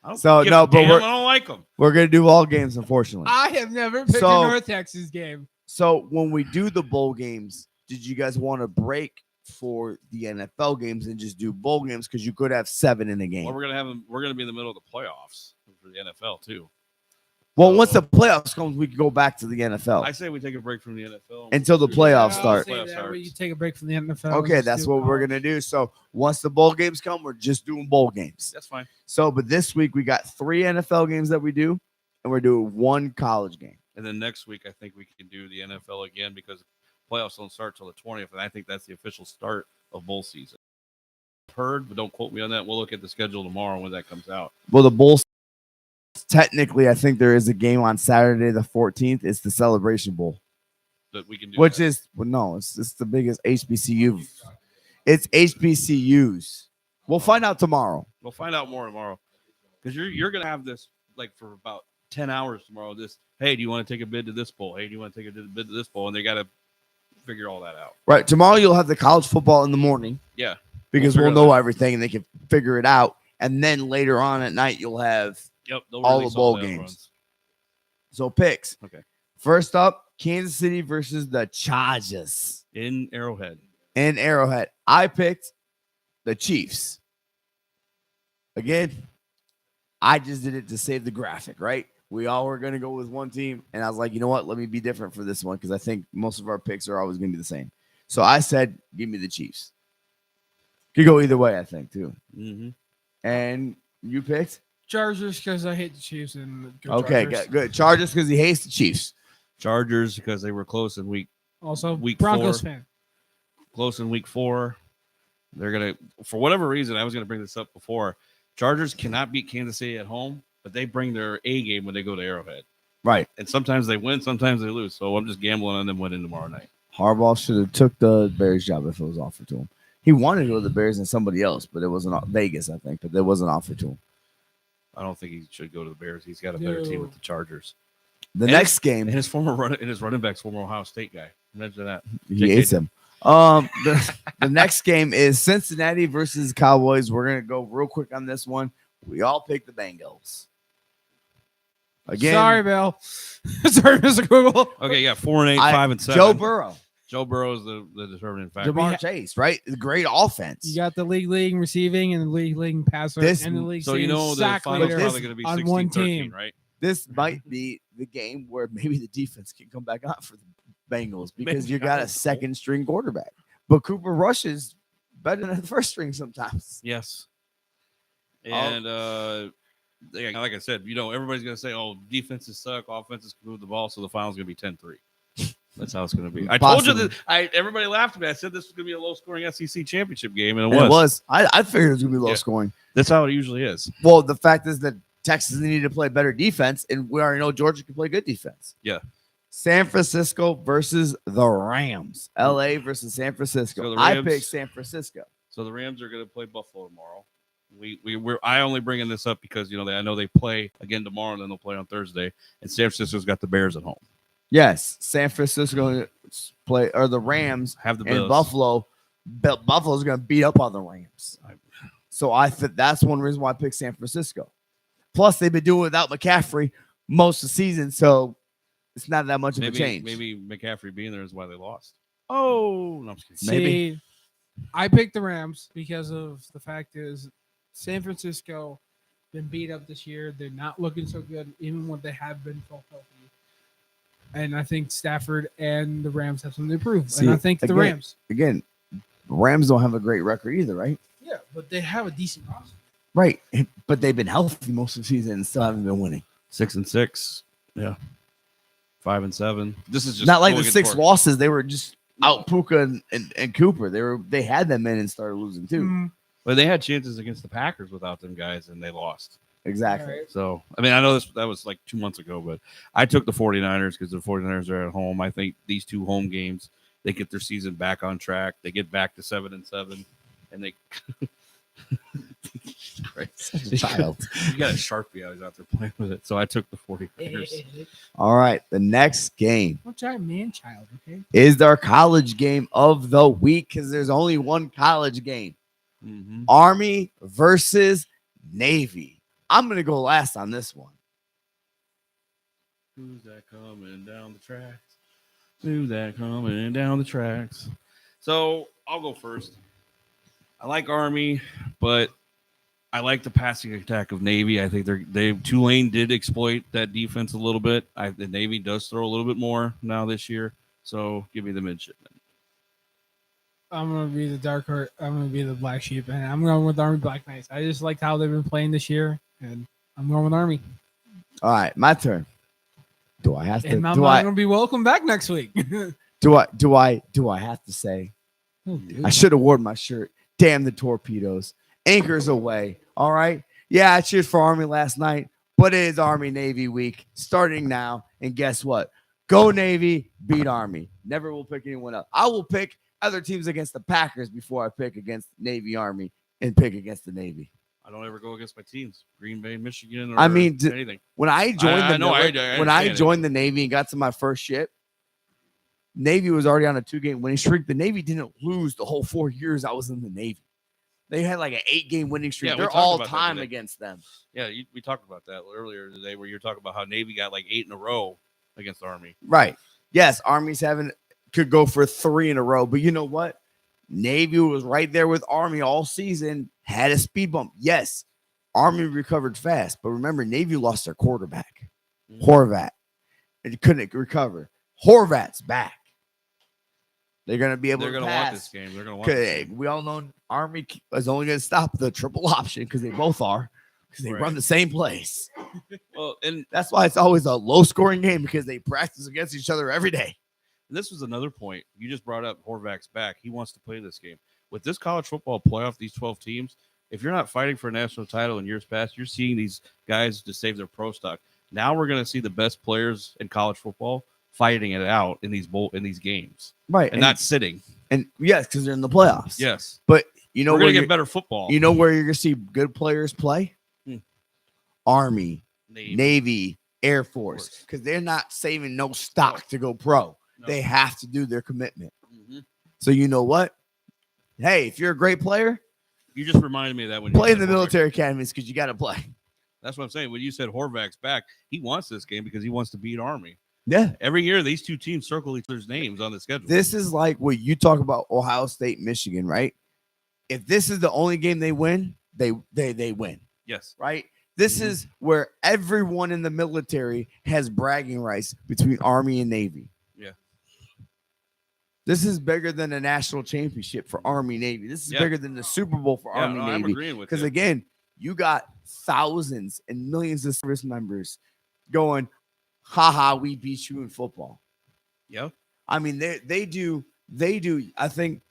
I don't So, give no, a but damn, we're- I don't like them. We're gonna do all games, unfortunately. I have never picked So- a North Texas game. So when we do the bowl games, did you guys want to break for the NFL games and just do bowl games because you could have 7 in a game? Well, we're gonna be in the middle of the playoffs for the NFL too. Well, once the playoffs comes, we can go back to the NFL I say we take a break from the NFL until the playoffs I'll start. say Playoffs that, where you starts. take a break from the NFL. Okay, and that's do what we're college. gonna do. So once the bowl games come, we're just doing bowl games. That's fine. So, but this week we got 3 NFL games that we do, and we're doing 1 college game. And then next week, I think we can do the NFL again because playoffs don't start till the 20th, and I think that's the official start of bowl season. Heard, but don't quote me on that. We'll look at the schedule tomorrow when that comes out. Well, the bowl technically, I think there is a game on Saturday the 14th. It's the Celebration Bowl, But we can do which that. is well, no, it's the biggest HBCU. It's HBCUs. We'll find out tomorrow. We'll find out more tomorrow because you're gonna have this like for about 10 hours tomorrow. This, hey, do you want to take a bid to this bowl? Hey, do you want to take a bid to this bowl? And they got to figure all that out. Right. Tomorrow you'll have the college football in the morning Yeah. because We'll we'll figure know that everything and they can figure it out. And then later on at night you'll have Yep. they'll all the release bowl the games. runs. so picks. Okay. First up, Kansas City versus the Chargers In Arrowhead. in Arrowhead. I picked the Chiefs. Again, I just did it to save the graphic, right? We all were going to go with one team. And I was like, you know what? Let me be different for this one because I think most of our picks are always going to be the same. So I said, give me the Chiefs. Could go either way, I think, too. Mm-hmm. And you picked? Chargers because I hate the Chiefs and go Okay, Chargers. good. Chargers because he hates the Chiefs. Chargers because they were close in week Also, Week Broncos 4. fan. close in week 4. They're gonna, for whatever reason, I was gonna bring this up before. Chargers cannot beat Kansas City at home, but they bring their A game when they go to Arrowhead. Right. And sometimes they win, sometimes they lose. So I'm just gambling on them winning tomorrow night. Harbaugh should have took the Bears job if it was offered to him. He wanted to go to the Bears and somebody else, but it wasn't Vegas, I think, but it wasn't offered to him. I don't think he should go to the Bears. He's got a better team No. with the Chargers. The And next And game, his running back's former Ohio State guy. Imagine that. he hates him. The next game is Cincinnati versus Cowboys. We're gonna go real quick on this one. We all picked the Bengals. Again, Sorry, Bill. Sorry, Mr. Google. Okay, yeah, 4-8, 5-7. Joe Burrow, Joe Burrow is the determining factor. Jamar Chase, right? Great offense. You got the league receiving and the league passer This- and the league. So you know the sack final's leader probably going to be on one 16-13, team. right? This might be the game where maybe the defense can come back on for the Bengals because Maybe. you got a second string quarterback. But Cooper Rush is better than the first string sometimes. Yes. And like I said, everybody's going to say, oh, defenses suck, offenses can move the ball, so the final's going to be 10-3. That's how it's going to be. I told you Possibly. that. Everybody laughed at me. I said this was going to be a low-scoring SEC championship game, and And it was. I figured it was gonna be low Yeah. scoring. That's how it usually is. Well, the fact is that Texas needed to play better defense, and we already know Georgia can play good defense. Yeah. San Francisco versus the Rams. LA versus San Francisco. So the I Rams- picked San Francisco. So the Rams are going to play Buffalo tomorrow. I only bringing this up because I know they play again tomorrow, and then they'll play on Thursday. And San Francisco's got the Bears at home. Yes, San Francisco play or the Rams Have the and Bills. Buffalo. Buffalo's going to beat up on the Rams. So I think that's one reason why I picked San Francisco. Plus, they've been doing without McCaffrey most of the season, so it's not that much of a change. Maybe McCaffrey being there is why they lost. Oh, no, I'm just kidding. Maybe. See, I picked the Rams because of the fact is San Francisco been beat up this year. They're not looking so good, even when they have been full healthy. And I think Stafford and the Rams have something to prove. See, and I think the again- Rams. Again, Rams don't have a great record either, right? Yeah, but they have a decent roster. Right, but they've been healthy most of the season and still haven't been winning. 6-6. Yeah. 5-7. This is just Not like the going 6 for- losses; they were just out Puka and Cooper. They had them in and started losing too. Mm, But they had chances against the Packers without them guys, and they lost. Exactly. right. So, I mean, I know that was like 2 months ago, but I took the 49ers because the 49ers are at home. I think these 2 home games, they get their season back on track. They get back to 7-7, and they. Child. You got a Sharpie. I was out there playing with it, so I took the 49ers. All right, the next game What giant man child, okay? is our college game of the week because there's only one college game: Mm-hmm. Army versus Navy. I'm going to go last on this one. Who's that coming down the tracks? Who's that coming down the tracks? So I'll go first. I like Army, but I like the passing attack of Navy. I think Tulane did exploit that defense a little bit. The Navy does throw a little bit more now this year. So give me the midshipmen. I'm gonna be the dark horse. I'm gonna be the black sheep, and I'm going with Army Black Knights. I just liked how they've been playing this year, and I'm going with Army. All right, my turn. Do I have to? And I'm not gonna be welcome back next week. Do I have to say? Oh, I should have worn my shirt. Damn the torpedoes. Anchors away. All right. Yeah, I cheered for Army last night, but it is Army Navy week starting now. And guess what? Go Navy, beat Army. Never will pick anyone else. I will pick other teams against the Packers before I pick against Navy Army and pick against the Navy. I don't ever go against my teams. Green Bay, Michigan, or anything. When I joined I joined the Navy and got to my first ship, Navy was already on a 2-game winning streak. The Navy didn't lose the whole 4 years I was in the Navy. They had like an 8-game winning streak. Yeah, They're all time against them. Yeah, we talked about that earlier today, where you're talking about how Navy got like 8 in a row against Army. Right. Yes, Army's could go for 3 in a row, but you know what? Navy was right there with Army all season, had a speed bump. Yes, Army recovered fast, but remember, Navy lost their quarterback, Horvat, and couldn't recover. Horvat's back. They're going to be able to pass. They're going to want this game. They're going to want this game. We all know Army is only going to stop the triple option because they both are, because they run the same place. Well, and that's why it's always a low-scoring game, because they practice against each other every day. And this was another point. You just brought up Horvat's back. He wants to play this game. With this college football playoff, these 12 teams, if you're not fighting for a national title in years past, you're seeing these guys to save their pro stock. Now we're going to see the best players in college football fighting it out in these games. Right. And not sitting. And yes, because they're in the playoffs. Yes. But you know, we're going to get better football. You know where you're going to see good players play? Army, Navy, Air Force. Because they're not saving no stock to go pro. No. They have to do their commitment. Mm-hmm. So you know what? Hey, if you're a great player, you just reminded me of that when play in the military academies, because you got to play. That's what I'm saying. When you said Horvat's back, he wants this game because he wants to beat Army. Yeah. Every year, these two teams circle each other's names on the schedule. This is like what you talk about Ohio State, Michigan, right? If this is the only game they win, they win. Yes. Right? This is where everyone in the military has bragging rights between Army and Navy. Yeah. This is bigger than a national championship for Army Navy. This is bigger than the Super Bowl for Army Navy. I'm agreeing with you. Because again, you got thousands and millions of service members going, haha, we beat you in football. Yeah. I mean, they do. I think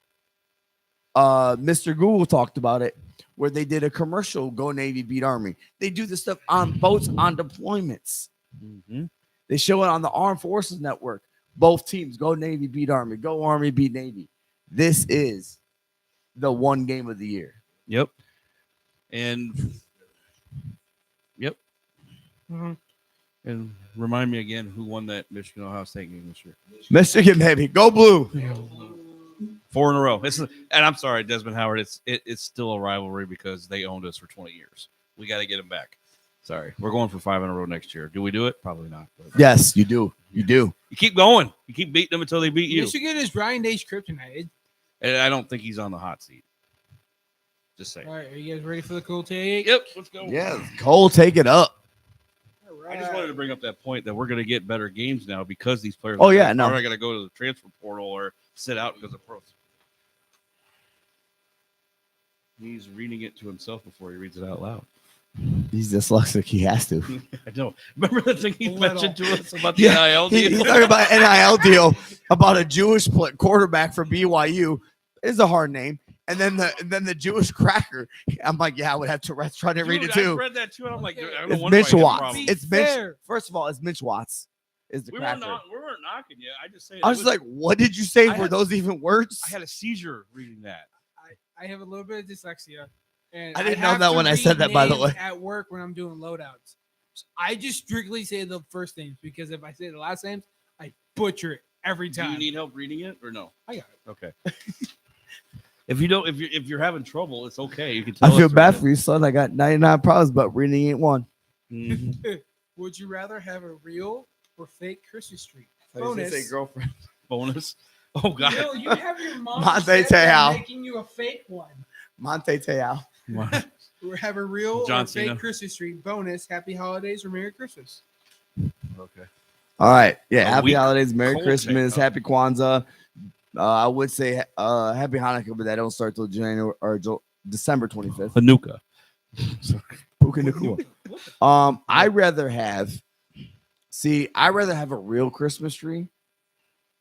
Mr. Google talked about it, where they did a commercial, Go Navy, Beat Army. They do this stuff on boats, on deployments. Mm-hmm. They show it on the Armed Forces Network. Both teams, Go Navy, Beat Army. Go Army, Beat Navy. This is the one game of the year. Yep. And Mm-hmm. And remind me again who won that Michigan Ohio State game this year. Michigan, baby. Go blue. 4 in a row. And I'm sorry, Desmond Howard. It's still a rivalry because they owned us for 20 years. We got to get them back. Sorry. We're going for 5 in a row next year. Do we do it? Probably not. Yes, you do. You do. You keep going. You keep beating them until they beat you. Michigan is Ryan Day's kryptonite. And I don't think he's on the hot seat. Just saying. All right. Are you guys ready for the cool take? Yep. Let's go. Yeah, Cole, take it up. I just wanted to bring up that point that we're going to get better games now because these players are not going to go to the transfer portal or sit out because of pros. He's reading it to himself before he reads it out loud. He's dyslexic. He has to. I don't. Remember the thing he mentioned to us about the NIL deal? He's talking about NIL deal about a Jewish quarterback for BYU. It's a hard name. And then the Jewish cracker. I'm like, yeah, I would have to try to read it too. I read that too. And I'm like, it's Mitch Watts. It's Mitch. First of all, it's Mitch Watts. Is the cracker. We weren't knocking you. I just say. I was like, what did you say? Were those even words? I had a seizure reading that. I have a little bit of dyslexia. And I didn't know that when I said that, by the way. At work when I'm doing loadouts. So I just strictly say the first names because if I say the last names, I butcher it every time. Do you need help reading it or no? I got it. Okay. If you're having trouble, it's okay. You can tell I feel us bad right for you, son. I got 99 problems, but reading ain't one. Mhm. Would you rather have a real or fake Christmas tree? I was gonna say Bonus. girlfriend. Bonus. Oh God. Bill, you have your mom Monte upset by Te'o. making you a fake one. Monte Te'o. We have a real John or fake Cena. Christmas tree. Bonus. Happy holidays or Merry Christmas. Okay. All right. Yeah. A Happy weak holidays. Merry cold Christmas. take, Happy Kwanzaa. I would say Happy Hanukkah, but that don't start till January or December 25th. Hanukkah. Puka Nakua. I'd rather have a real Christmas tree,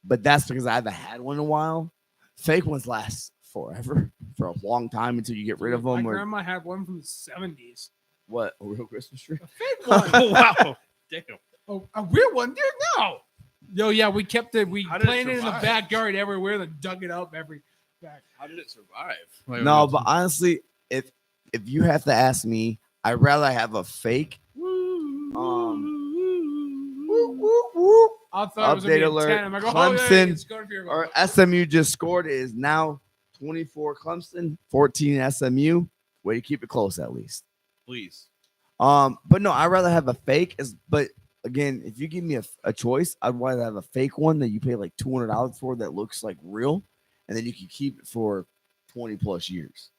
but that's because I haven't had one in a while. Fake ones last forever, for a long time until you get rid of My them. Or grandma had one from the 70s. what? A real Christmas tree? A fake one. Oh wow. Damn. Oh, a real one? Dude, no. Yo, yeah, we kept it. We How did it planted it in the survive? backyard everywhere, then dug it up every back. How did it survive? No, but honestly, if you have to ask me, I'd rather have a fake. I thought it was gonna be Update a alert. 10. I'm like, oh, yeah, Clemson it's going for your or SMU just scored. It is now 24 Clemson, 14 SMU. Way to keep it close at least. please. But no, I'd rather have a fake. But again, if you give me a choice, I'd rather have a fake one that you pay like $200 for that looks like real, and then you can keep it for 20 plus years.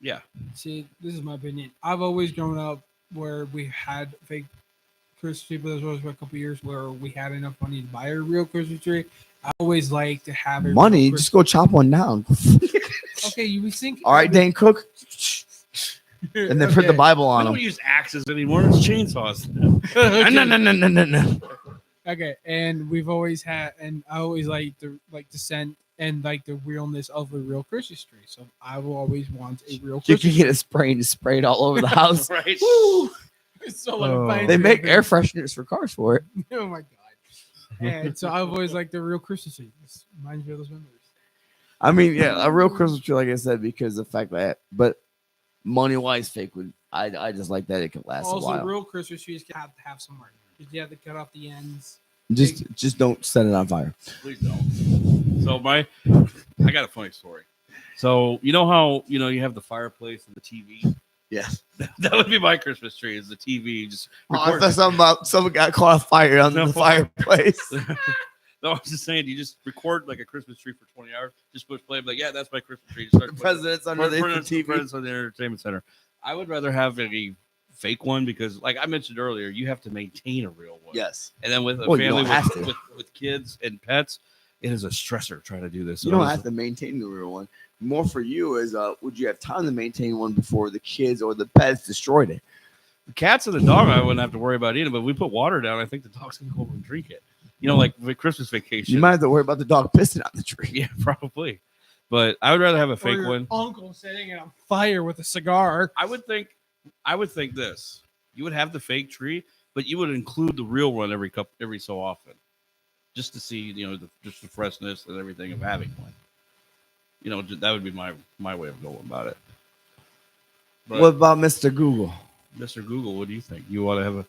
Yeah. See, this is my opinion. I've always grown up where we had fake Christmas tree, but there was a couple years where we had enough money to buy a real Christmas tree. I always like to have a real Money, Christmas- just go chop one down. Okay, you would think. All right, Dane Cook, and then put the Okay. Bible I on don't them. use axes anymore. It's chainsaws. No. Okay, and we've always had, and I always like the scent and like the realness of a real Christmas tree. So I will always want a real You Christmas can get a spray and just spray it all over the house. Right. tree. So like, Oh. fine They make tree. air fresheners for cars for it. Oh my god! And so I've always liked the real Christmas tree. This reminds me of those memories. I mean, yeah, a real Christmas tree, like I said, because of the fact that, but money wise, fake would. I just like that it could last a Also, while. real Christmas trees have to have some mark. You have to cut off the ends. Just don't set it on fire. Please don't. So I got a funny story. So you know how you have the fireplace and the TV. Yeah. That would be my Christmas tree. Is the TV just? I record- thought something about someone got caught on fire on No. the fireplace. No, I was just saying, you just record like a Christmas tree for 20 hours. Just push play. Like, yeah, that's my Christmas tree. Just start The playing. president's under the TV. President's on the entertainment center. I would rather have a fake one because, like I mentioned earlier, you have to maintain a real one. Yes. And then with a Well, you family don't have to. with kids and pets, it is a stressor trying to do this. You don't have to maintain the real one. More for you is would you have time to maintain one before the kids or the pets destroyed it? The cats and the dog, I wouldn't have to worry about eating. But if we put water down, I think the dog's gonna go over and drink it. Like with Christmas vacation. You might have to worry about the dog pissing on the tree. Yeah, probably. But I would rather have a Or fake your one. uncle sitting on fire with a cigar. I would think this. You would have the fake tree, but you would include the real one every so often, just to see just the freshness and everything of having one. That would be my way of going about it. But What about Mr. Google? Mr. Google, what do you think? You want to have a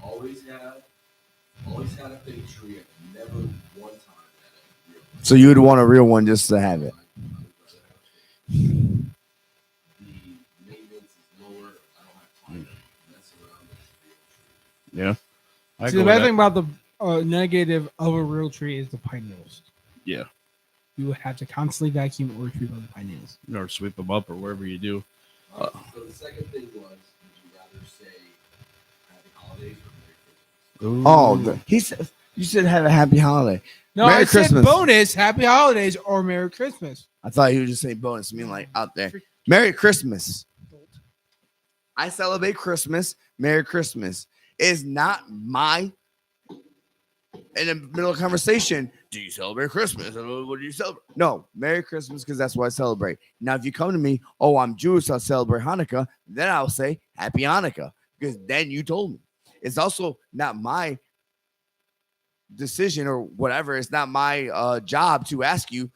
I always had a fake tree. I never one time had a real one. So you would want a real one just to have it. The maintenance is lower. I don't have time to mess around with the real tree. yeah? I See, go the with bad that. thing about the negative of a real tree is the pine needles. Yeah, You would have to constantly vacuum or retrieve all the pine needles. or sweep them up or wherever you do. So the second thing was, would you rather say Happy Holidays or Merry Christmas? He said you said have a happy holiday. No, Merry I Christmas. said bonus, happy holidays, or Merry Christmas. I thought he was just saying bonus. I mean, like out there. Merry Christmas. I celebrate Christmas. Merry Christmas is not my. In the middle of conversation, do you celebrate Christmas? What do you celebrate? No, Merry Christmas because that's what I celebrate. Now, if you come to me, oh, I'm Jewish, I'll celebrate Hanukkah, then I'll say Happy Hanukkah because then you told me. It's also not my decision or whatever. It's not my job to ask you,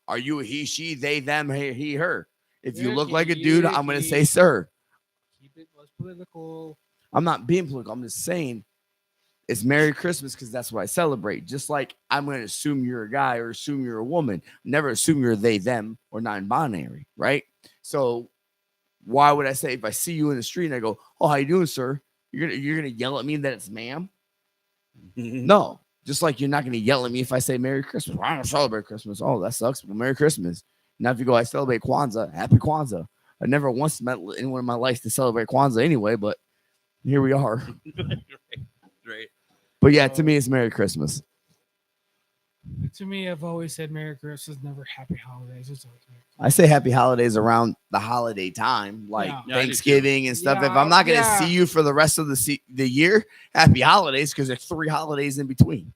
are you a he, she, they, them, he, her? If you look like a dude, I'm going to say sir. Keep it less political. I'm not being political. I'm just saying It's Merry Christmas because that's what I celebrate. Just like I'm going to assume you're a guy or assume you're a woman. Never assume you're they, them, or non-binary, right? So why would I say if I see you in the street and I go, "Oh, how you doing, sir?" You're gonna yell at me that it's ma'am? No. Just like you're not gonna yell at me if I say Merry Christmas. Well, I don't celebrate Christmas. Oh, that sucks. Well, Merry Christmas. Now if you go, I celebrate Kwanzaa. Happy Kwanzaa. I never once met anyone in my life to celebrate Kwanzaa anyway, but here we are. Right. But yeah, to me, it's Merry Christmas. To me, I've always said Merry Christmas, never Happy Holidays. It's always Merry I say Happy Holidays around the holiday time, like Yeah. Yeah, I do Thanksgiving and stuff. If Yeah, I'm not gonna yeah. see you for the rest of the year, Happy Holidays because there's 3 holidays in between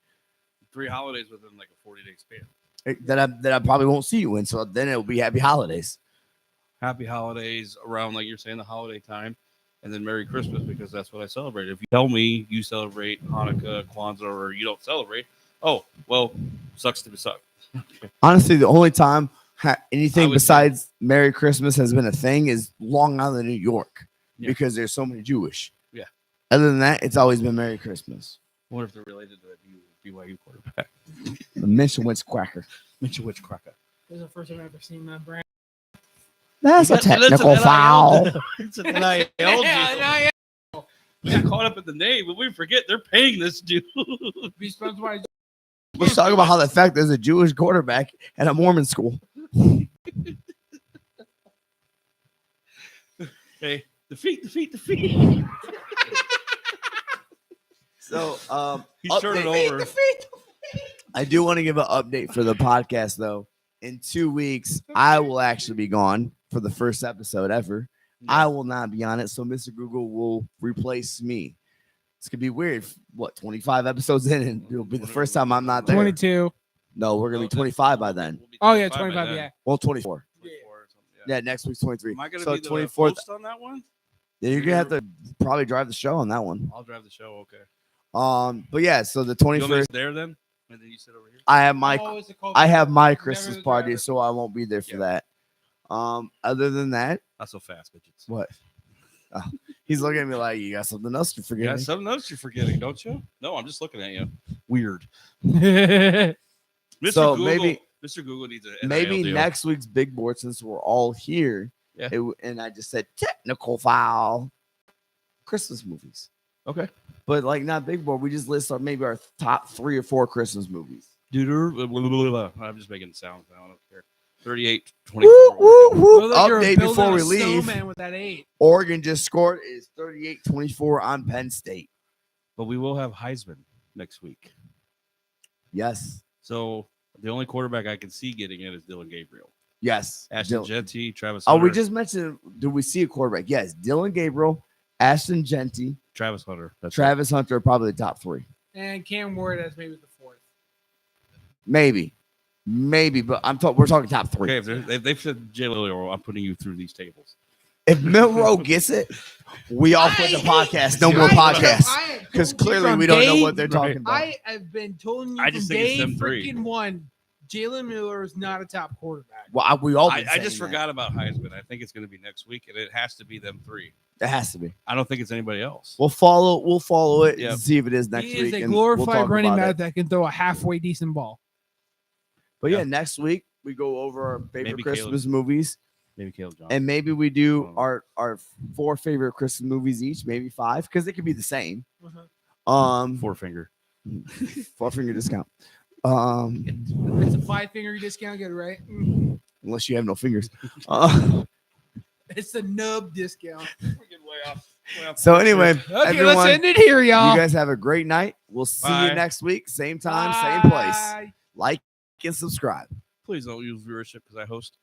3 holidays within like a 40-day span. that I probably won't see you in. So then it'll be Happy Holidays. Happy holidays around, like you're saying, the holiday time, and then Merry Christmas because that's what I celebrate. If you tell me you celebrate Hanukkah, Kwanzaa, or you don't celebrate, oh well, sucks to suck. Honestly, the only time I anything would besides Merry Christmas has been a thing is Long Island, New York, Yeah. because there's so many Jewish. Yeah. Other than that, it's always been Merry Christmas. I wonder if they're related to that BYU quarterback, The Minchinwitz cracker. Mitchell Witchcracker. This is the first time I've ever seen that brand. That's a technical foul. It's an NIL deal. We got caught up in the name, but we forget they're paying this dude. Be sponsored by Let's talk about how the fact there's a Jewish quarterback at a Mormon school. Hey, defeat. So, He's turning update. over. I do want to give an update for the podcast, though. In 2 weeks, I will actually be gone for the first episode ever. I will not be on it, so Mr. Google will replace me. It's gonna be weird. What, 25 episodes in, and it'll be the first time I'm not there. 22. No, we're gonna be 25 by then. We'll be Oh, yeah, by 25. then. Yeah. Well, 24. 24 or something, Yeah, next week's 23. Am I gonna So be the 24th. host on that one? Yeah, you're gonna have to probably drive the show on that one. I'll drive the show. Okay. But yeah, so the You want me 21st, to there then, and then you sit over here. I have my Oh, it's a COVID. I have my Never Christmas the party, driver. so I won't be there for Yeah. that. Other than that, Not so fast, bitches. what? Oh, he's looking at me like, you got something else to forget. Yeah, something else you're forgetting, don't you? No, I'm just looking at you. Weird. Mr. Mr. So Google, maybe- Mr. Google needs a Maybe NIL deal. next week's big board, since we're all here, Yeah. and I just said technical file, Christmas movies. Okay. But like not big board, we just list maybe our top 3 or 4 Christmas movies. I'm just making sounds now. I don't care. 38, Woo, 24. woo, woo. Look like you're Update building before a we leave. snowman with that 8. Oregon just scored is 38-24 on Penn State. But we will have Heisman next week. Yes. So the only quarterback I can see getting it is Dylan Gabriel. Yes. Ashton Dylan- Genty, Travis Oh, Hunter. we just mentioned, do we see a quarterback? Yes. Dylan Gabriel, Ashton Genty, Travis Hunter. That's Travis Hunter are probably the top 3. And Cam Ward as maybe the 4th. Maybe, but we're talking top 3. Okay, if they've said Jalen Earl, I'm putting you through these tables. If Milrow gets it, we all quit the podcast. No more podcasts. Because clearly we don't know what they're talking about. I have been telling you I from just think it's day them 3. freaking 1, Jalen Miller is not a top quarterback. Well, we all. I been just saying that. forgot about Heisman. I think it's going to be next week, and it has to be them 3. It has to be. I don't think it's anybody else. We'll follow it Yep. and see if it is next He week. is a and we'll glorified talk running about back it. that can throw a halfway decent ball. But yeah, Yeah. next week we go over our favorite Maybe Christmas movies, Maybe Caleb Johnson. and maybe we do Oh. our 4 favorite Christmas movies each, maybe 5, because they could be the same. Uh-huh. 4 finger. 4-finger discount. It's a 5-finger discount, get it right? Unless you have no fingers. It's the nub discount. So anyway, Okay, everyone, let's end it here, y'all. you guys have a great night. We'll see you Bye. next week, same time, same place. Bye. Like and subscribe. Please don't use viewership because I host.